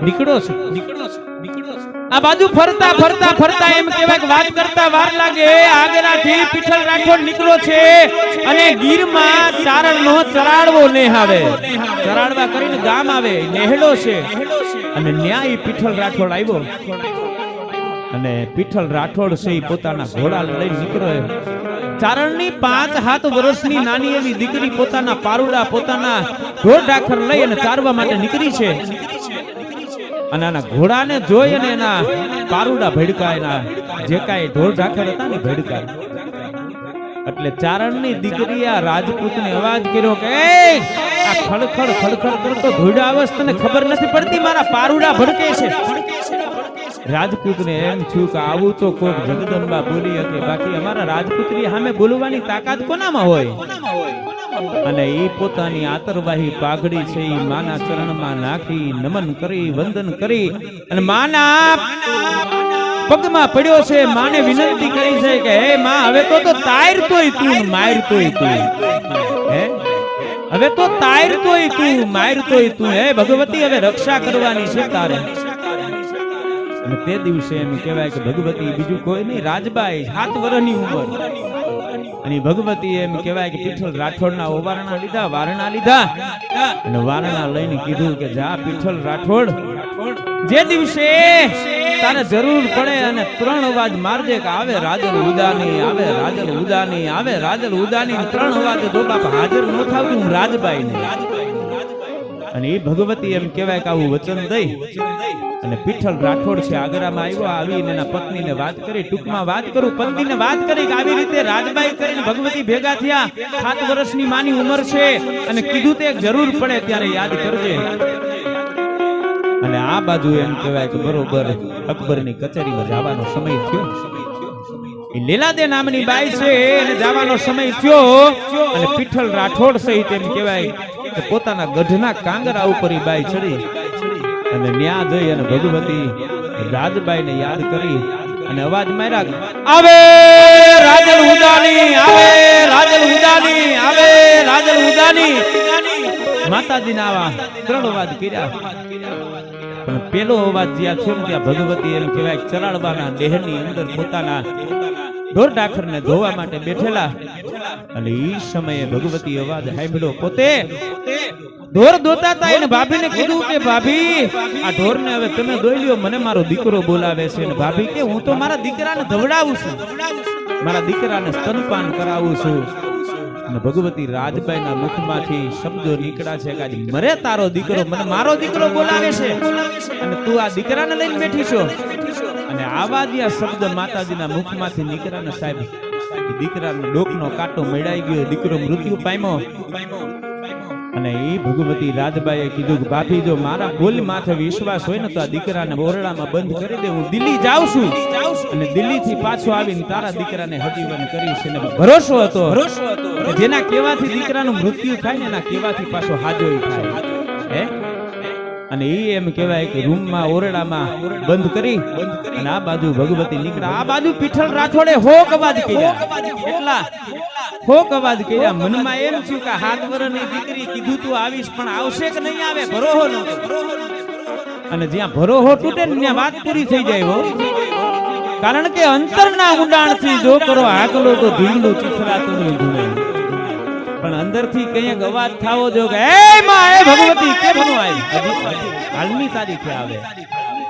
નીકળો છે આ બાજુ ફરતા ફરતા ફરતા એમ કહેવાય કે વાત કરતા વાર લાગે આગરાથી પીઠલ રાઠોડ નીકળો છે અને ગીરમાં ચારણનો ચરાડવો નેહ આવે ચરાડવા કરીને ગામ આવે નેહડો છે અને ન્યાય પીઠલ રાઠોડ આવ્યો અને પીઠલ રાઠોડ છે એ પોતાના ઘોડા લઈને નીકળ્યો ચારણની 5 વર્ષની નાની એવી દીકરી પોતાના પારુડા પોતાના ઢોર ઢાખર લઈ અને ચારવા માટે નીકળી છે અને આના ઘોડાને જોઈ અને એના પારુડા ભડકા એના જે કાંઈ ઢોર ઢાખર હતા ને ભડકા એટલે ચારણની દીકરી આ રાજપૂતને અવાજ કર્યો કે આ ખડખડ ખડખડ કરતો ધોડા આવસ તને ખબર નથી પડતી મારા પારુડા ભડકે છે રાજપૂતને એમ થયું કે આવું તો કોક જગદંબા બોલી શકે બાકી અમારા રાજપુત્રી સામે બોલવાની તાકાત કોનામાં હોય અને એ પોતાની આતરવાહી પાઘડી છે એ માના ચરણમાં નાખી નમન કરી વંદન કરી અને માના પગમાં પડ્યો છે માને વિનંતી કરી છે કે હે માં હવે તો તાયર તોય તું માર તોય તું હે હવે તો તાયર તોય તું માર તોય તું હે ભગવતી હવે રક્ષા કરવાની છે તારે અને તે દિવસે એમ કહેવાય કે ભગવતી બીજું કોઈ નહીં રાજબાઈ 7 વર્ષની ઉંમર અને ભગવતી એમ કહેવાય કે પીઠલ રાઠોડના વારણા લીધા અને વારણા લઈને કીધું કે જા પીઠલ રાઠોડ જે દિવસે તારે જરૂર પડે અને 3 અવાજ મારજે કે આવે રાજલ ઉદાની આવે રાજલ ઉદાની આવે રાજલ ઉદાની 3 અવાજ જો બાપ હાજર ન થાવ હું રાજબાઈ ને અને એ ભગવતી એમ કહેવાય કે આવું વચન દઈ અને પીઠલ રાઠોડ છે આગરામાં આવ્યો આવીને એના પત્નીને વાત કરી ટૂંકમાં વાત કરું પત્નીને વાત કરી કે આવી રીતે રાજબાઈ કરીને ભગવતી ભેગા થયા 7 વર્ષની માની ઉંમર છે અને કીધું તે જરૂર પડે ત્યારે યાદ કરજે અને આ બાજુ એમ કહેવાય કે બરોબર અકબરની કચેરીમાં જવાનો સમય થયો એ લીલાદે નામની બાઈ છે એને જવાનો સમય થયો અને પીઠલ રાઠોડ સહિત એમ કહેવાય કે પોતાના ગઢના કાંગરા ઉપર એ બાઈ ચડી અને ન્યા જઈ અને ભગવતી રાજબાઈને યાદ કરી અને અવાજ માર્યા આવે રાજલ ઉદાની આવે રાજલ ઉદાની આવે રાજલ ઉદાની માતાજીના આવા 3 અવાજ કર્યા પણ પેલો અવાજ જ્યાં થયો ત્યાં ભગવતી એમ કહેવાય ચરાડવાના દેહની અંદર પોતાના ઢોર ઢાખરને ધોવા માટે બેઠેલા અને ઈ સમયે ભગવતી અવાજ સાંભળ્યો પોતે ઢોર દોતા હતા એને ભાભીને કીધું કે ભાભી આ ઢોરને હવે તમે દોઈ લ્યો મને મારો દીકરો બોલાવે છે અને ભાભી કે હું તો મારા દીકરાને ધવડાવું છું મારા દીકરાને સ્તનપાન કરાવું છું અને ભગવતી રાજબાઈના મુખમાંથી શબ્દો નીકળ્યા છે કે આજે મરે તારો દીકરો મને મારો દીકરો બોલાવે છે અને તું આ દીકરાને લઈને બેઠી છો અને આવા જ આ શબ્દ માતાજીના મુખમાંથી નીકળ્યા સાહેબ દીકરાનો ડોકનો કાંટો મેળાઈ ગયો દીકરો મૃત્યુ પામ્યો અને એ ભગવતી રાજબાઈએ કીધું કે ભાભી જો મારા બોલ માથે વિશ્વાસ હોય ને તો આ દીકરાને ઓરડામાં બંધ કરી દે હું દિલ્હી જાઉં છું અને દિલ્હીથી પાછો આવીને તારા દીકરાને હજીવન કરીશ અને ભરોસો હતો કે જેના કહેવાથી દીકરાનું મૃત્યુ થાય ને એના કહેવાથી પાછો હાજોય થાય હે અને એ એમ કહેવાય કે રૂમમાં ઓરડામાં બંધ કરી અને આ બાજુ ભગવતી નીકળ્યા આ બાજુ પીઠલ રાઠોડે હોક અવાજ કર્યા એટલા હોક અવાજ કર્યા મનમાં એમ થયું કે 7 વર્ષની દીકરી કીધું તું આવીશ પણ આવશે કે નહીં આવે ભરોહો ન અને જ્યાં ભરોહો તૂટે ને ત્યાં વાત પૂરી થઈ જાય હો કારણ કે અંતરના ઊંડાણથી જો કરો આગલો તો ધીંગલું ચીથરાતું નહીં ધૂણે પણ અંદરથી કંઈક અવાજ થાવો જો કે એ માં એ ભગવતી કેમ નો આવી હાલની તારીખે આવે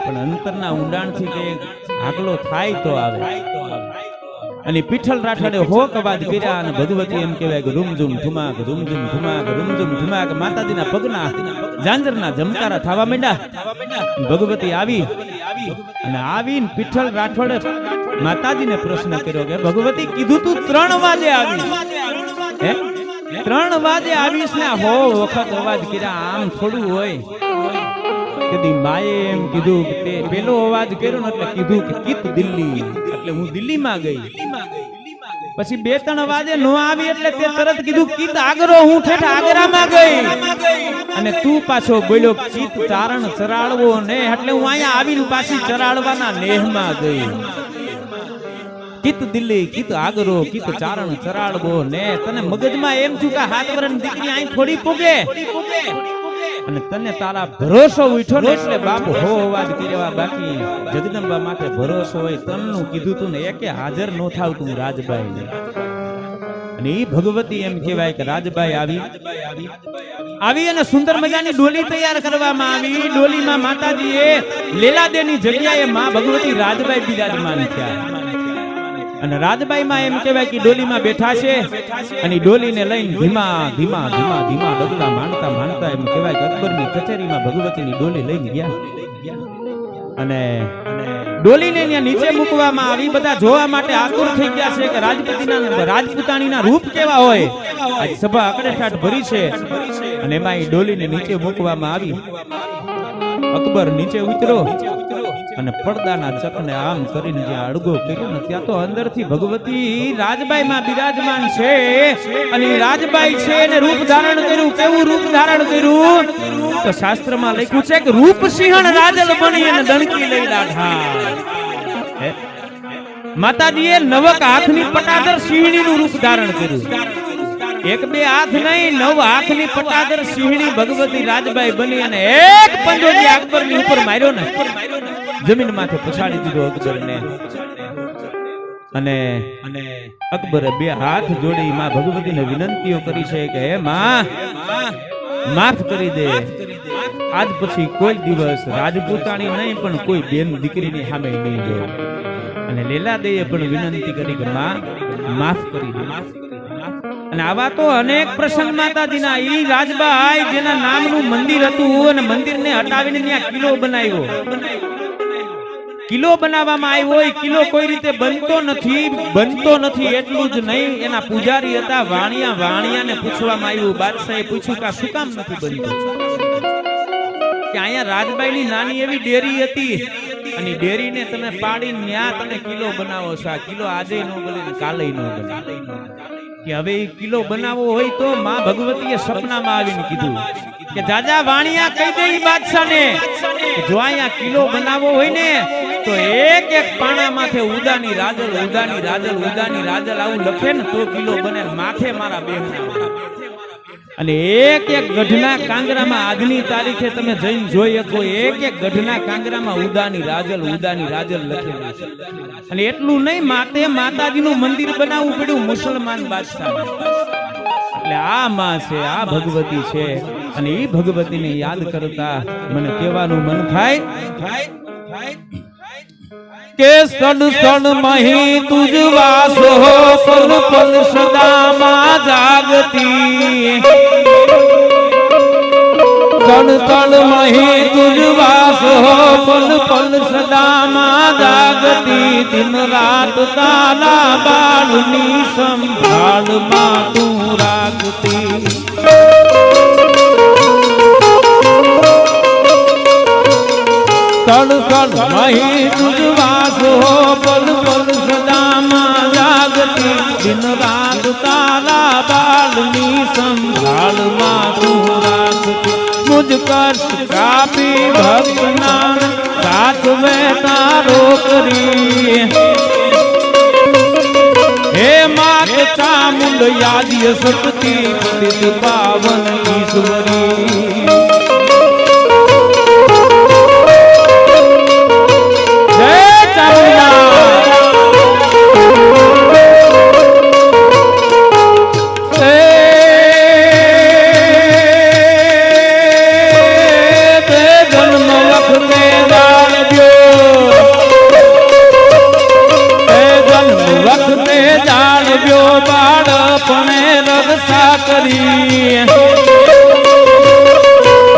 પણ અંતરના ઊંડાણથી કંઈક આગલો થાય તો આવે અને પીઠલ રાઠોડે હોક અવાજ કર્યા અને ભગવતી એમ કહેવાય કે રૂમઝુમ ધુમાક રૂમઝુમ ધુમાક રૂમઝુમ ધુમાક માતાજીના પગના ઝાંઝરના જમકારા થવા માંડ્યા ભગવતી આવી અને આવીને પીઠલ રાઠોડે માતાજીને પ્રશ્ન કર્યો કે ભગવતી કીધું તું 3 વાગે આવી હે 3 વાગે આવીશ ને હો વખત અવાજ કર્યા આમ થોડું હોય કદી માએ એમ કીધું કે તે પેલો અવાજ કર્યો ને એટલે કીધું કે કીત દિલ્હી એટલે હું દિલ્હીમાં ગઈ પછી 2-3 વાગે નો આવી એટલે તે તરત કીધું કીત આગરો હું ઠેઠ આગરામાં ગઈ અને તું પાછો બોલ્યો ચિત ચારણ ચરાડવો ને એટલે હું અહીંયા આવીને પાછી ચરાડવાના નેહમાં ગઈ કીત દિલ્હી કીત આગરો કીત ચારણ ચરાડવો ને તને મગજમાં એમ થયું કે 7 વર્ષની દીકરી અહીં થોડી પૂગે અને તને તારા ભરોસો ઉઠ્યો ને એટલે બાપ હો અવાજ કર્યા બાકી જગદંબા માથે ભરોસો હોય તનનું કીધું તું ને એકે હાજર નો થાવ તું રાજબાઈ અને ઈ ભગવતી એમ કહેવાય કે રાજબાઈ આવી અને સુંદર મજાની ડોલી તૈયાર કરવામાં આવી ડોલીમાં માતાજીએ લીલાદેની જગ્યાએ માં ભગવતી રાજબાઈ બિરાજમાન થયા અને રાજબાઈમાં એમ કહેવાય કે ડોલીમાં બેઠા છે અને ડોલીને લઈને ધીમા ધીમા ધીમા ધીમા ડગલા માંડતા માંડતા એમ કહેવાય કે અકબરની કચેરીમાં ભગવતીની ડોલી લઈને ગયા અને ડોલીને ત્યાં નીચે મૂકવામાં આવી બધા જોવા માટે આતુર થઈ ગયા છે કે રાજપૂતાણીના રૂપ કેવા હોય આજ સભા અકડેઠાટ ભરી છે અને એમાં એ ડોલીને નીચે મૂકવામાં આવી અકબર નીચે ઉતરો અને પડદાના ચકને આમ કરીને જ્યાં અડગો કર્યો ને ત્યાં તો અંદરથી ભગવતી રાજબાઈ માં બિરાજમાન છે અને રાજબાઈ છે અને રૂપ ધારણ કર્યું કેવું રૂપ ધારણ કર્યું તો શાસ્ત્રમાં લખ્યું છે કે રૂપ સિંહણ રાજલ બની અને દણકી લઈ લાઠા માતાજીએ નવક હાથની પટાદર સિંહણીનું રૂપ ધારણ કર્યું એક બે હાથ નહીં 9 હાથની પટાદર સિંહણી ભગવતી રાજબાઈ બની અને એક પંજો જે અકબરની ઉપર માર્યો ને જમીન માથે પછાડી દીધો અકબરને અને અકબરે બે હાથ જોડી માં ભગવતીને વિનંતીઓ કરી છે કે હે માં માફ કરી દે આજ પછી કોઈ દિવસ રાજપૂતાણી નહીં પણ કોઈ બેન દીકરીની સામે નહીં જો અને લીલાદેવીએ પણ વિનંતી કરી કે માં માફ કરી દે અને આવા તો અનેક પ્રસંગ માતાજીના ઈ રાજબાઈ જેના નામનું મંદિર હતું અને મંદિરને હટાવીને ત્યાં કિલ્લો બનાવ્યો કિલ્લો બનાવવામાં આવ્યો હોય કિલ્લો કોઈ રીતે બનતો નથી એટલું જ નહીં એના પૂજારી હતા વાણિયાને પૂછવામાં આવ્યું બાદશાહે પૂછ્યું કે શું કામ નથી બનતું કે અહીંયા રાજબાઈની નાની એવી ડેરી હતી અને ડેરીને તમે પાડીને ન્યા તમે કિલ્લો બનાવો છો આ કિલ્લો આજે નો બને કાલે નો બને કે હવે એ કિલ્લો બનાવવો હોય તો માં ભગવતીએ સપનામાં આવીને કીધું કે જાજા વાણિયા કહી દે બાદશાહને જો અહીંયા કિલ્લો બનાવવો હોય ને તો એક એક પાણા માથે ઉદાની રાજલ આવું લખે ને તો કિલ્લો બને માથે મારા બેહના અને એક એક ગઢના કાંગરામાં આજની તારીખે તમે જઈને જોઈ શકો એક એક ગઢના કાંગરામાં ઉદાની રાજલ લખેલું છે અને એટલું નહીં માતે માતાજીનું મંદિર બનાવવું પડ્યું મુસલમાન બાદશાહ એટલે આ માં છે આ ભગવતી છે અને એ ભગવતીને યાદ કરતા મને કહેવાનું મન થાય કે સડ મહી તુજ વાસો પલ પલ સદા માં જાગતી સડ મહી તુજ વાસો પલ પલ સદા માં જાગતી દિન રાત તાલા બાળની સંભાળ માં તું રાખતી સડ મહી તુજ વાસો પલ પલ સદા માં જાગતી દિન રાત તારા બાળની સંભાળ માં તું રાખતી મુજ કષ્ટ કાપી ભક્ત નામ સાચવે તારો કરી હે માત ચામુંડ યાદિય સતતી પતિત પાવન ઈશ્વરી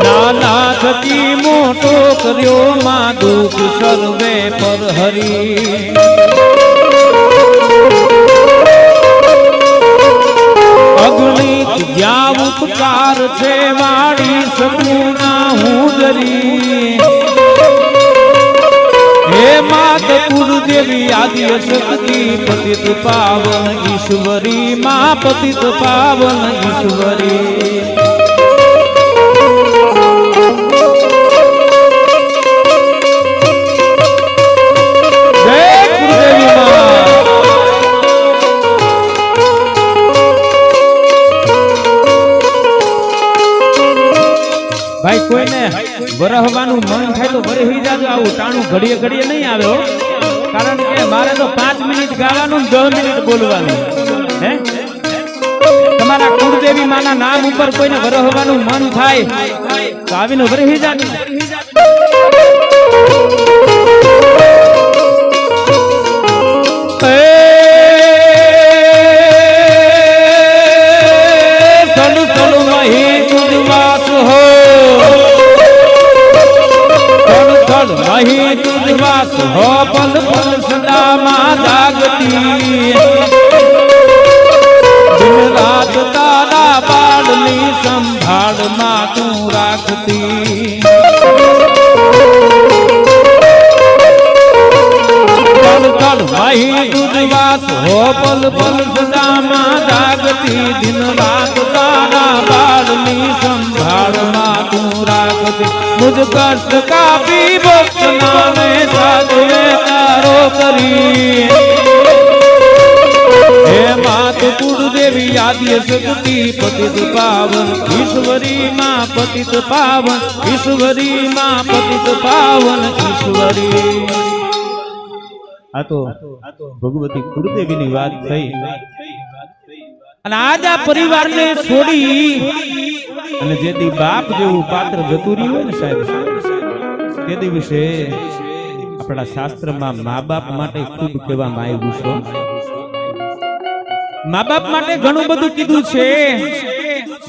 નાના થકી મોટો કર્યો માં દુઃખ સર્વે પર હરી અગ્નિ જ્યાં ઉપકાર છે વાળી શકું ના હું જરી હે માત કુળદેવી આદિ શક્તિ પતિત પાવન ઈશ્વરી માં પતિત પાવન ઈશ્વરી વરહવાનું મન થાય તો વરહી જાજો, આવું ટાણું ઘડીએ ઘડીએ નહીં આવે હો. કારણ કે મારે તો 5 મિનિટ ગાવાનું ને 10 મિનિટ બોલવાનું. હે તમારા કુળદેવી માના નામ ઉપર કોઈને વરહવાનું મન થાય તો આવીને વરહી જાજો. અહીં તુજવાસ હો પલ પલ સદામાં જાગતી, દિન રાત તારા બાળની સંભાળમાં તું રાખતી. પલ પલ અહીં તુજવાસ હો પલ પલ સદામાં જાગતી, દિન રાત તારા બાળની સંભાળમાં તું રાખતી. मुझ कष्ट का भी भक्त नामे साधे तारो करी, हे मात कुलदेवी आद्य शक्ति पतित पावन, ईश्वरी मां पतित पावन, ईश्वरी मां पतित पावन ईश्वरी. आ तो भगवती कुलदेवी ની વાત થઈ અને આજ આ પરિવારને છોડી અને જેથી બાપ જેવું પાત્ર જતું રહ્યું હોય ને સાહેબ, તે દિવસે આપણા શાસ્ત્રમાં મા બાપ માટે ખૂબ કહેવામાં આવ્યું છે. મા બાપ માટે ઘણું બધું કીધું છે.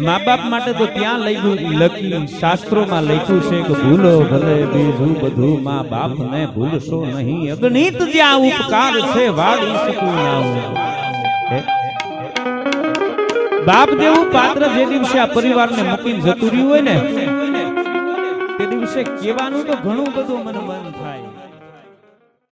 મા બાપ માટે તો ત્યાં લખી શાસ્ત્રોમાં લખ્યું છે કે ભૂલો ભલે બીજું બધું મા બાપ ને ભૂલશો નહીં, અગણિત જ્યાં ઉપકાર છે વાળી શકું ના. બાપ જેવું પાત્ર જે દિવસે આ પરિવારને મૂકીને જતું રહ્યું હોય ને, તે દિવસે કહેવાનું તો ઘણું બધું મન થાય.